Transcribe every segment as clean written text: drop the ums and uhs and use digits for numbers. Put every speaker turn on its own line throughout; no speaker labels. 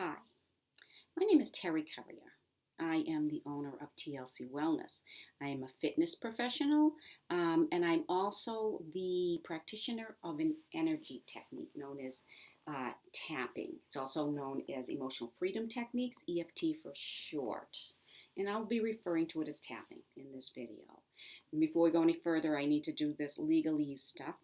Hi, my name is Terry Currier. I am the owner of TLC Wellness. I am a fitness professional and I'm also the practitioner of an energy technique known as tapping. It's also known as emotional freedom techniques, EFT for short. And I'll be referring to it as tapping in this video. And before we go any further, I need to do this legalese stuff.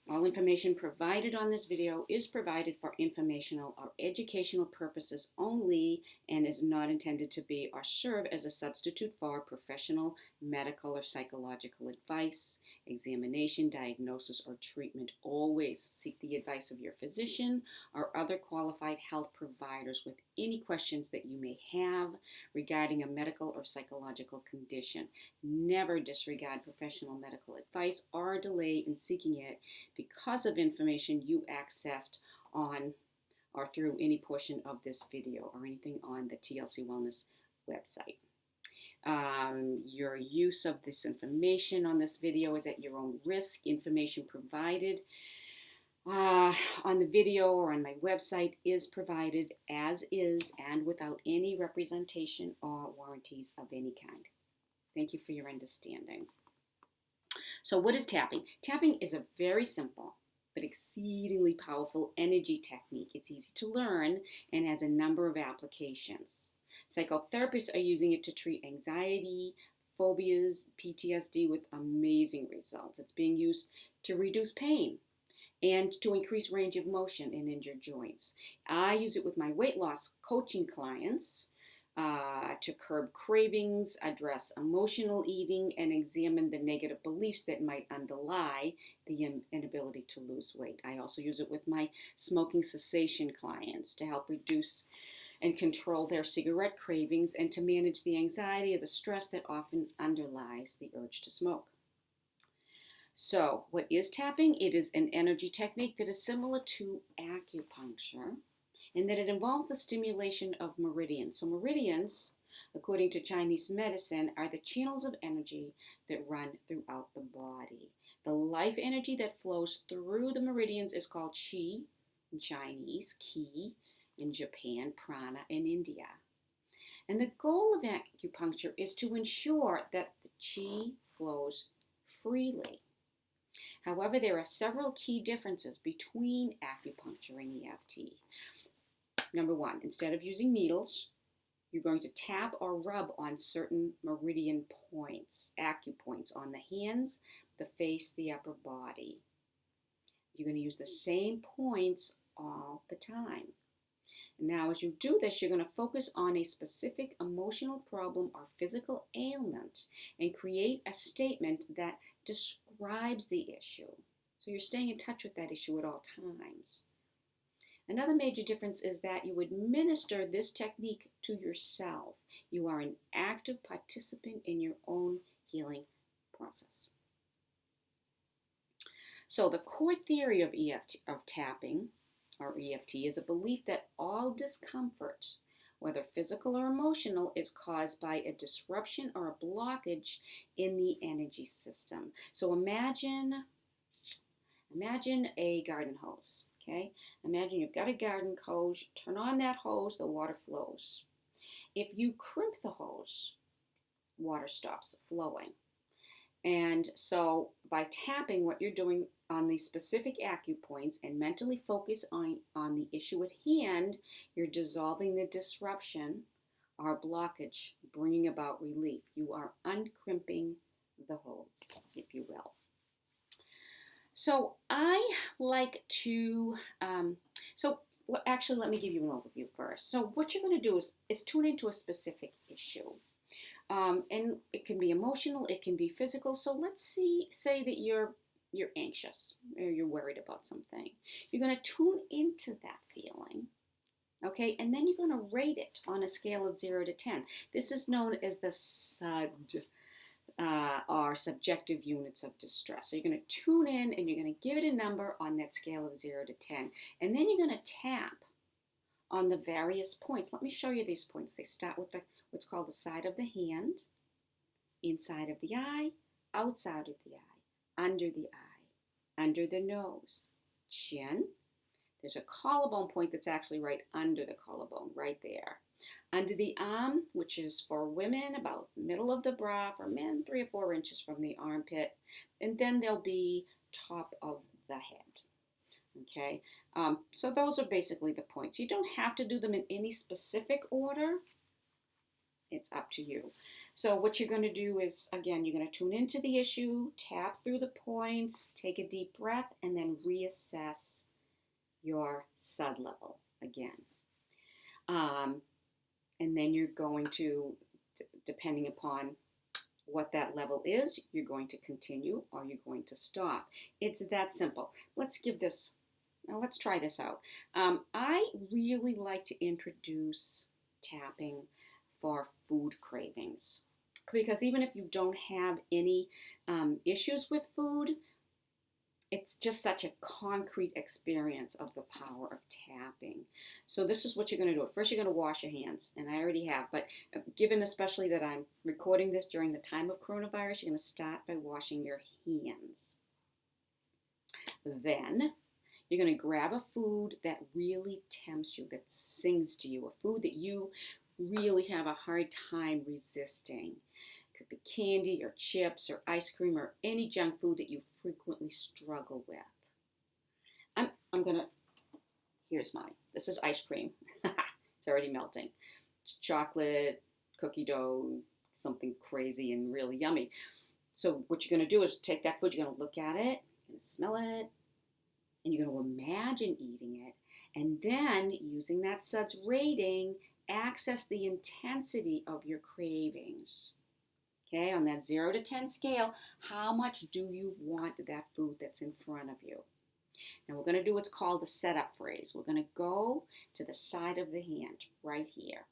All information provided on this video is provided for informational or educational purposes only and is not intended to be or serve as a substitute for professional, medical, or psychological advice, examination, diagnosis, or treatment. Always seek the advice of your physician or other qualified health providers with any questions that you may have regarding a medical or psychological condition. Never disregard professional medical advice or delay in seeking it because of information you accessed on or through any portion of this video or anything on the TLC Wellness website. Your use of this information on this video is at your own risk. Information provided on the video or on my website is provided as is and without any representation or warranties of any kind. Thank you for your understanding. So what is tapping? Tapping is a very simple but exceedingly powerful energy technique. It's easy to learn and has a number of applications. Psychotherapists are using it to treat anxiety, phobias, PTSD with amazing results. It's being used to reduce pain and to increase range of motion in injured joints. I use it with my weight loss coaching clients to curb cravings, address emotional eating, and examine the negative beliefs that might underlie the inability to lose weight. I also use it with my smoking cessation clients to help reduce and control their cigarette cravings and to manage the anxiety or the stress that often underlies the urge to smoke. So, what is tapping? It is an energy technique that is similar to acupuncture, and that it involves the stimulation of meridians. So meridians, according to Chinese medicine, are the channels of energy that run throughout the body. The life energy that flows through the meridians is called qi in Chinese, qi in Japan, prana in India. And the goal of acupuncture is to ensure that the qi flows freely. However, there are several key differences between acupuncture and EFT. Number one, instead of using needles, you're going to tap or rub on certain meridian points, acupoints on the hands, the face, the upper body. You're going to use the same points all the time. Now, as you do this, you're going to focus on a specific emotional problem or physical ailment and create a statement that describes the issue. So you're staying in touch with that issue at all times. Another major difference is that you administer this technique to yourself. You are an active participant in your own healing process. So the core theory of tapping, or EFT, is a belief that all discomfort, whether physical or emotional, is caused by a disruption or a blockage in the energy system. So imagine a garden hose. Okay, imagine you've got a garden hose, turn on that hose, the water flows. If you crimp the hose, water stops flowing. And so by tapping, what you're doing on these specific acupoints and mentally focus on the issue at hand, you're dissolving the disruption or blockage, bringing about relief. You are uncrimping the hose, if you will. So I like to, actually let me give you an overview first. So what you're going to do is tune into a specific issue. And it can be emotional, it can be physical. So let's say that you're anxious or you're worried about something. You're going to tune into that feeling. Okay, and then you're going to rate it on a scale of 0 to 10. This is known as the SUD. Are subjective units of distress. So you're going to tune in and you're going to give it a number on that scale of 0 to 10. And then you're going to tap on the various points. Let me show you these points. They start with what's called the side of the hand, inside of the eye, outside of the eye, under the nose, chin, There's a collarbone point that's actually right under the collarbone, right there. Under the arm, which is for women about middle of the bra, for men 3 or 4 inches from the armpit, and then there'll be top of the head. Okay, so those are basically the points. You don't have to do them in any specific order. It's up to you. So what you're going to do is, again, you're going to tune into the issue, tap through the points, take a deep breath, and then reassess your SUD level again. And then you're going to, depending upon what that level is, you're going to continue or you're going to stop. It's that simple. Let's try this out. I really like to introduce tapping for food cravings, because even if you don't have any issues with food, it's just such a concrete experience of the power of tapping. So this is what you're going to do. First, you're going to wash your hands, and I already have, but given especially that I'm recording this during the time of coronavirus, you're going to start by washing your hands. Then you're going to grab a food that really tempts you, that sings to you, a food that you really have a hard time resisting. It could be candy or chips or ice cream or any junk food that you frequently struggle with. Here's mine. This is ice cream. It's already melting. It's chocolate, cookie dough, something crazy and really yummy. So what you're going to do is take that food, you're going to look at it, you're going to smell it, and you're going to imagine eating it. And then, using that SUDS rating, access the intensity of your cravings. Okay, on that 0 to 10 scale, how much do you want that food that's in front of you? Now we're going to do what's called the setup phrase. We're going to go to the side of the hand, right here.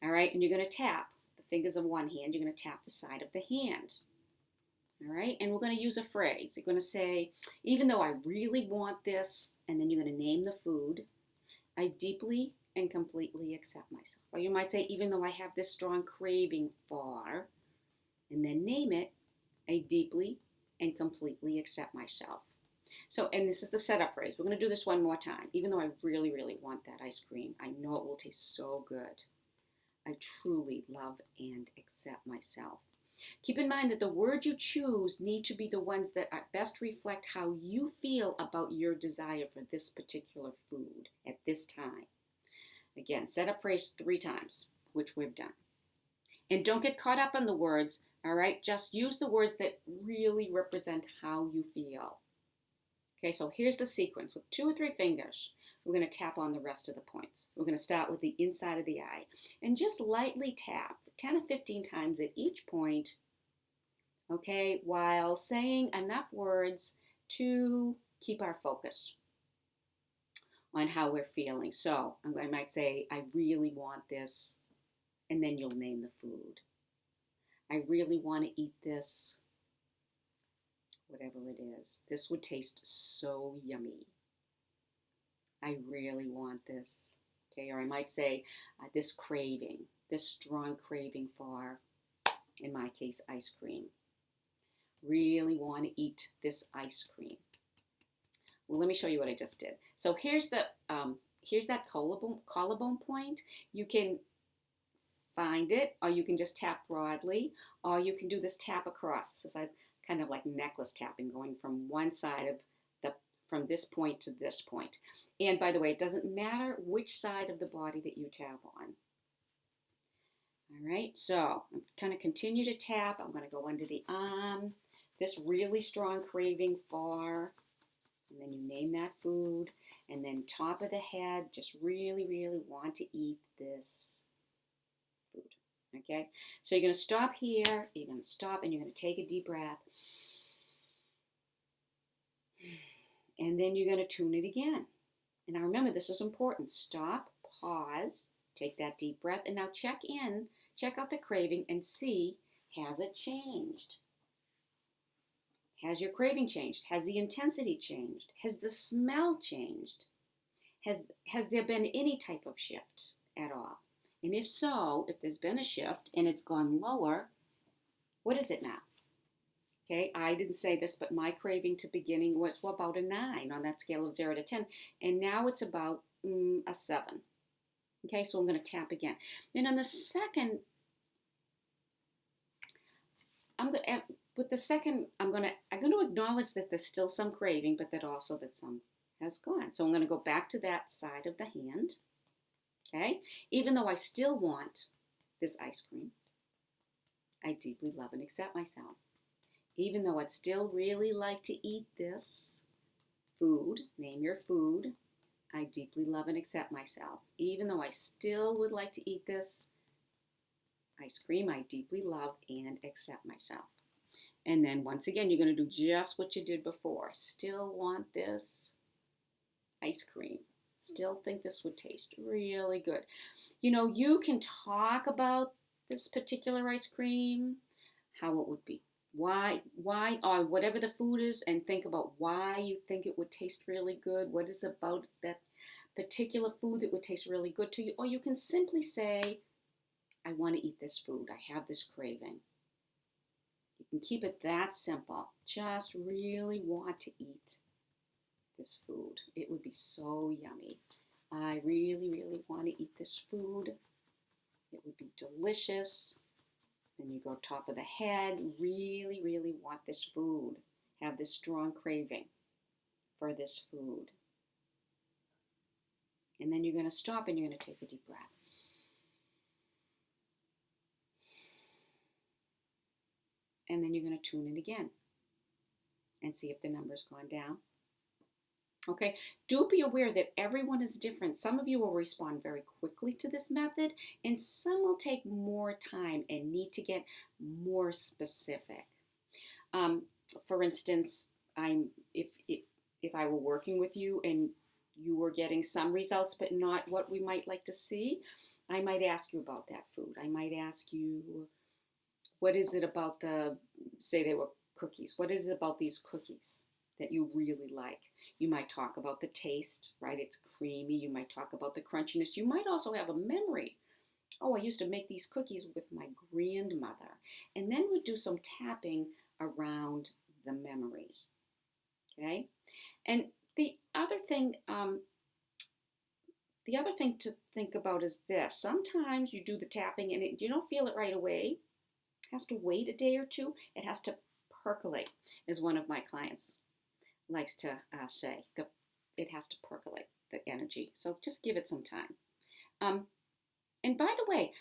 All right, and you're going to tap the fingers of one hand. You're going to tap the side of the hand. All right, and we're going to use a phrase. You're going to say, even though I really want this, and then you're going to name the food, I deeply and completely accept myself. Or you might say, even though I have this strong craving for, and then name it, I deeply and completely accept myself. So, and this is the setup phrase. We're going to do this one more time. Even though I really, really want that ice cream, I know it will taste so good. I truly love and accept myself. Keep in mind that the words you choose need to be the ones that best reflect how you feel about your desire for this particular food at this time. Again, set up phrase 3 times, which we've done. And don't get caught up on the words, all right? Just use the words that really represent how you feel. Okay, so here's the sequence. With 2 or 3 fingers, we're going to tap on the rest of the points. We're going to start with the inside of the eye. And just lightly tap 10 or 15 times at each point, okay, while saying enough words to keep our focus on how we're feeling. So I might say, I really want this, and then you'll name the food. I really want to eat this, whatever it is. This would taste so yummy. I really want this. Okay, or I might say this craving, this strong craving for, in my case, ice cream. Really want to eat this ice cream. Well, let me show you what I just did. So here's that collarbone point. You can find it, or you can just tap broadly, or you can do this tap across. This is kind of like necklace tapping, going from one side of from this point to this point. And by the way, it doesn't matter which side of the body that you tap on. All right, so I'm going to continue to tap. I'm going to go under the arm. This really strong craving for, and then you name that food, and then top of the head, just really, really want to eat this food. Okay, so you're going to stop here, you're going to stop, and you're going to take a deep breath. And then you're going to tune it again. And now remember, this is important. Stop, pause, take that deep breath, and now check out the craving and see, has it changed? Has your craving changed? Has the intensity changed? Has the smell changed? Has there been any type of shift at all? And if so, if there's been a shift and it's gone lower, what is it now? Okay, I didn't say this, but my craving to beginning was about a 9 on that scale of 0 to 10. And now it's about a 7. Okay, so I'm going to tap again. Then on the second, I'm going to, with the second, I'm going to acknowledge that there's still some craving, but that also that some has gone. So I'm going to go back to that side of the hand. Okay, even though I still want this ice cream, I deeply love and accept myself. Even though I'd still really like to eat this food, name your food, I deeply love and accept myself. Even though I still would like to eat this ice cream, I deeply love and accept myself. And then once again, you're going to do just what you did before. Still want this ice cream. Still think this would taste really good. You know, you can talk about this particular ice cream, how it would be. Why, or whatever the food is, and think about why you think it would taste really good. What is about that particular food that would taste really good to you? Or you can simply say, I want to eat this food. I have this craving. You can keep it that simple. Just really want to eat this food. It would be so yummy. I really, really want to eat this food. It would be delicious. Then you go top of the head, really, really want this food. Have this strong craving for this food. And then you're going to stop and you're going to take a deep breath. And then you're going to tune in again and see if the number's gone down. Okay, do be aware that everyone is different. Some of you will respond very quickly to this method, and some will take more time and need to get more specific. For instance, if I were working with you and you were getting some results but not what we might like to see, I might ask you about that food. I might ask you, what is it about say they were cookies, what is it about these cookies that you really like? You might talk about the taste, right? It's creamy. You might talk about the crunchiness. You might also have a memory. Oh, I used to make these cookies with my grandmother. And then we'd do some tapping around the memories. Okay? And the other thing to think about is this. Sometimes you do the tapping and you don't feel it right away. It has to wait a day or two. It has to percolate, as one of my clients likes to say. It has to percolate, the energy. So just give it some time. And by the way,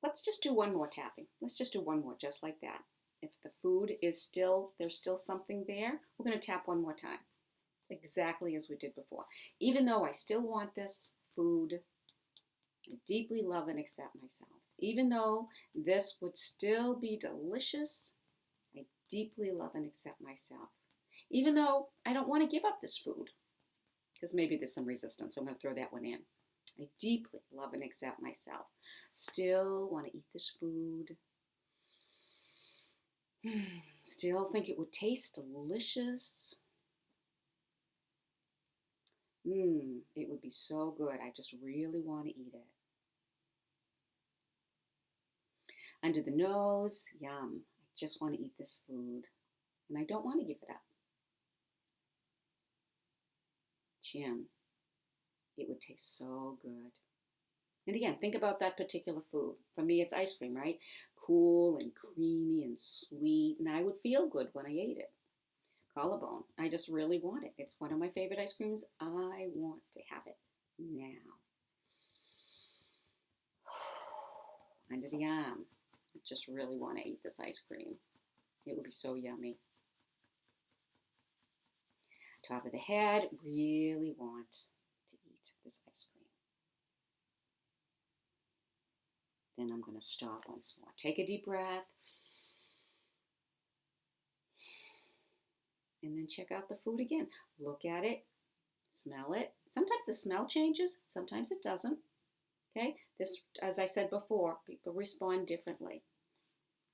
let's just do one more tapping. Let's just do one more, just like that. If the food is there's still something there, we're going to tap one more time, exactly as we did before. Even though I still want this food, I deeply love and accept myself. Even though this would still be delicious, I deeply love and accept myself. Even though I don't want to give up this food, because maybe there's some resistance, so I'm going to throw that one in. I deeply love and accept myself. Still want to eat this food. Still think it would taste delicious. It would be so good. I just really want to eat it. Under the nose, yum. I just want to eat this food. And I don't want to give it up. Chin. It would taste so good. And again, think about that particular food. For me, it's ice cream, right? Cool and creamy and sweet. And I would feel good when I ate it. Collarbone. I just really want it. It's one of my favorite ice creams. I want to have it now. Under the arm. I just really want to eat this ice cream. It would be so yummy. Top of the head. Really want to eat this ice cream. Then I'm going to stop once more. Take a deep breath. And then check out the food again. Look at it. Smell it. Sometimes the smell changes. Sometimes it doesn't. Okay? This, as I said before, people respond differently.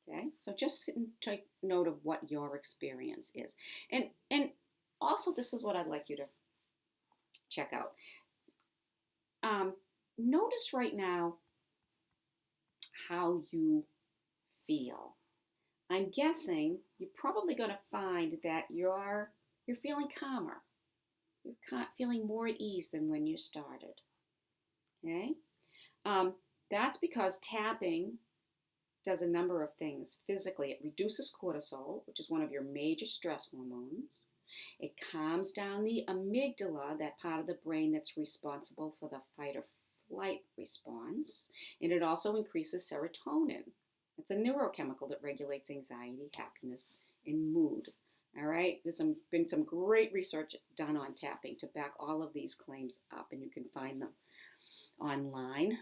Okay? So just sit and take note of what your experience is. And also, this is what I'd like you to check out. Notice right now how you feel. I'm guessing you're probably going to find that you're feeling calmer. You're feeling more at ease than when you started. Okay? Um, that's because tapping does a number of things physically. It reduces cortisol, which is one of your major stress hormones. It calms down the amygdala, that part of the brain that's responsible for the fight or flight response. And it also increases serotonin. It's a neurochemical that regulates anxiety, happiness, and mood. All right, there's been some great research done on tapping to back all of these claims up, and you can find them online.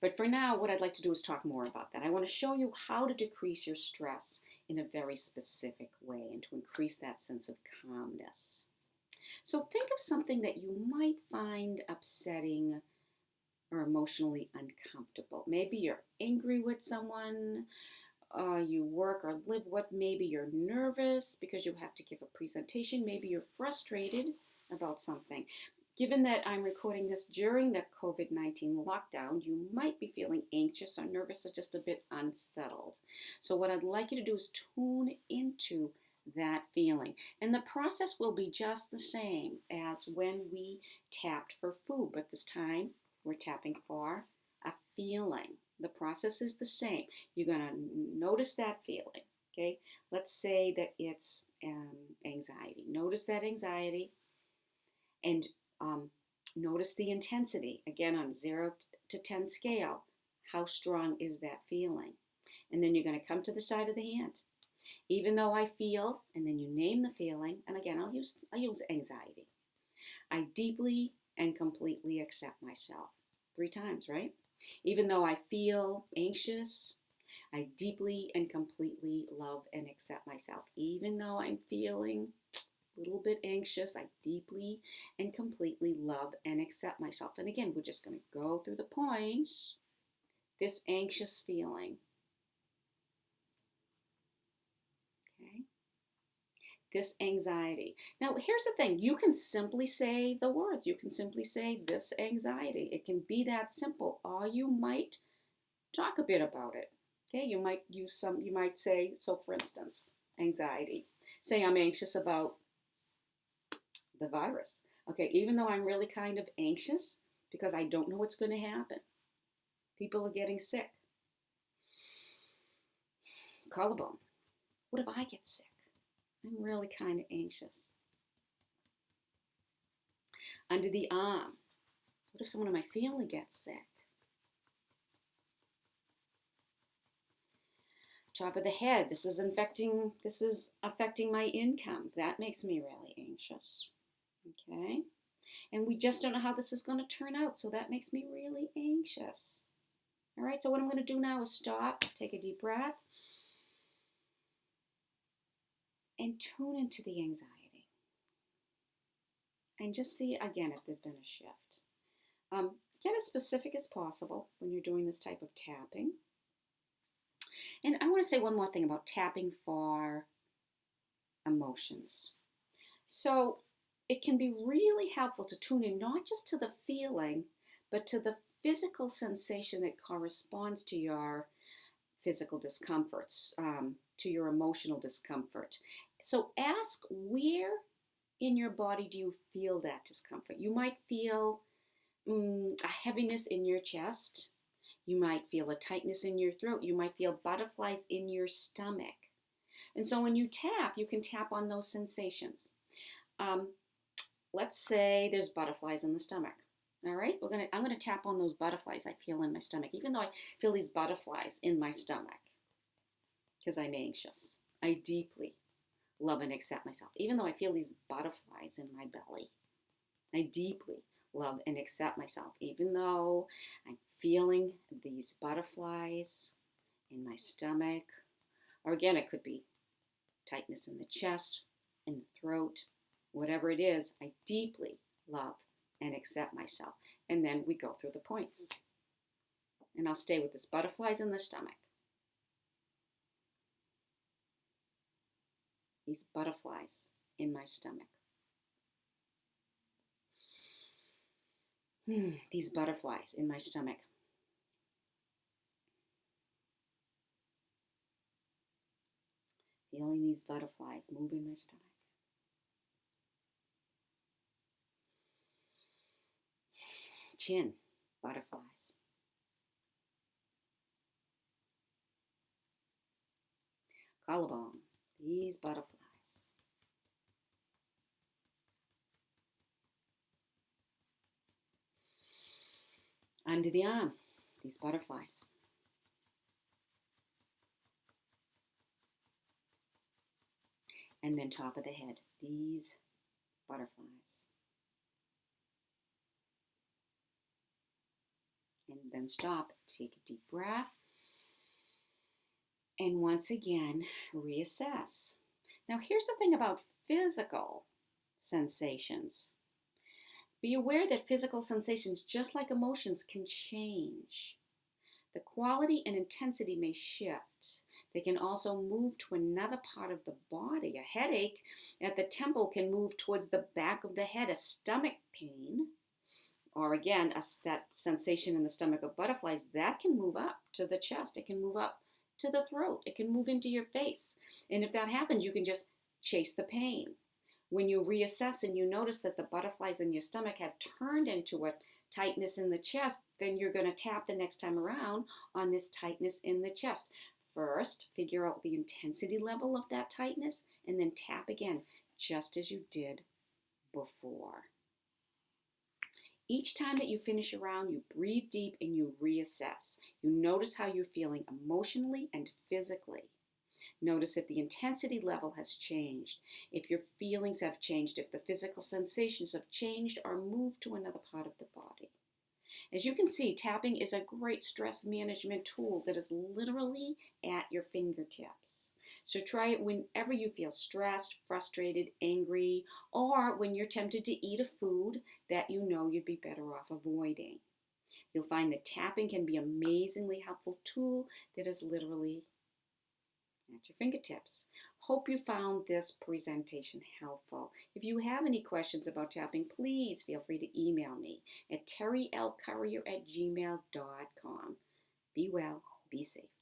But for now, what I'd like to do is talk more about that. I want to show you how to decrease your stress in a very specific way and to increase that sense of calmness. So think of something that you might find upsetting or emotionally uncomfortable. Maybe you're angry with someone you work or live with. Maybe you're nervous because you have to give a presentation. Maybe you're frustrated about something. Given that I'm recording this during the COVID-19 lockdown, you might be feeling anxious or nervous or just a bit unsettled. So what I'd like you to do is tune into that feeling. And the process will be just the same as when we tapped for food, but this time we're tapping for a feeling. The process is the same. You're going to notice that feeling, okay? Let's say that it's anxiety. Notice that anxiety and notice the intensity. Again, on 0 to 10 scale, how strong is that feeling? And then you're going to come to the side of the hand. Even though I feel, and then you name the feeling, and again, I'll use anxiety. I deeply and completely accept myself. 3 times, right? Even though I feel anxious, I deeply and completely love and accept myself. Even though I'm feeling a little bit anxious, I deeply and completely love and accept myself. And again, we're just going to go through the points. This anxious feeling. Okay. This anxiety. Now, here's the thing. You can simply say the words. You can simply say this anxiety. It can be that simple. Or you might talk a bit about it. Okay, you might say, so for instance, anxiety. Say I'm anxious about the virus. Okay, even though I'm really kind of anxious because I don't know what's going to happen. People are getting sick. Collarbone. What if I get sick? I'm really kind of anxious. Under the arm. What if someone in my family gets sick? Top of the head. This is affecting my income. That makes me really anxious. Okay? And we just don't know how this is going to turn out, so that makes me really anxious. All right, so what I'm going to do now is stop, take a deep breath, and tune into the anxiety. And just see, again, if there's been a shift. Get as specific as possible when you're doing this type of tapping. And I want to say one more thing about tapping for emotions. So it can be really helpful to tune in not just to the feeling, but to the physical sensation that corresponds to your physical discomforts, to your emotional discomfort. So ask, where in your body do you feel that discomfort? You might feel a heaviness in your chest. You might feel a tightness in your throat. You might feel butterflies in your stomach. And so when you tap, you can tap on those sensations. Let's say there's butterflies in the stomach. All right, I'm gonna tap on those butterflies I feel in my stomach, even though I feel these butterflies in my stomach, because I'm anxious. I deeply love and accept myself, even though I feel these butterflies in my belly. I deeply love and accept myself, even though I'm feeling these butterflies in my stomach. Or again, it could be tightness in the chest, in the throat, whatever it is. I deeply love and accept myself. And then we go through the points. And I'll stay with this butterflies in the stomach. These butterflies in my stomach. These butterflies in my stomach. Feeling these butterflies move in my stomach. Chin, butterflies. Collarbone, these butterflies. Under the arm, these butterflies. And then top of the head, these butterflies. And then stop, take a deep breath. And once again, reassess. Now, here's the thing about physical sensations. Be aware that physical sensations, just like emotions, can change. The quality and intensity may shift. They can also move to another part of the body. A headache at the temple can move towards the back of the head. A stomach pain, or again, that sensation in the stomach of butterflies, that can move up to the chest. It can move up to the throat. It can move into your face. And if that happens, you can just chase the pain. When you reassess and you notice that the butterflies in your stomach have turned into a tightness in the chest, then you're going to tap the next time around on this tightness in the chest. First, figure out the intensity level of that tightness, and then tap again, just as you did before. Each time that you finish a round, you breathe deep and you reassess. You notice how you're feeling emotionally and physically. Notice if the intensity level has changed, if your feelings have changed, if the physical sensations have changed or moved to another part of the body. As you can see, tapping is a great stress management tool that is literally at your fingertips. So try it whenever you feel stressed, frustrated, angry, or when you're tempted to eat a food that you know you'd be better off avoiding. You'll find that tapping can be an amazingly helpful tool that is literally at your fingertips. Hope you found this presentation helpful. If you have any questions about tapping, please feel free to email me at terrylcourier@gmail.com. Be well, be safe.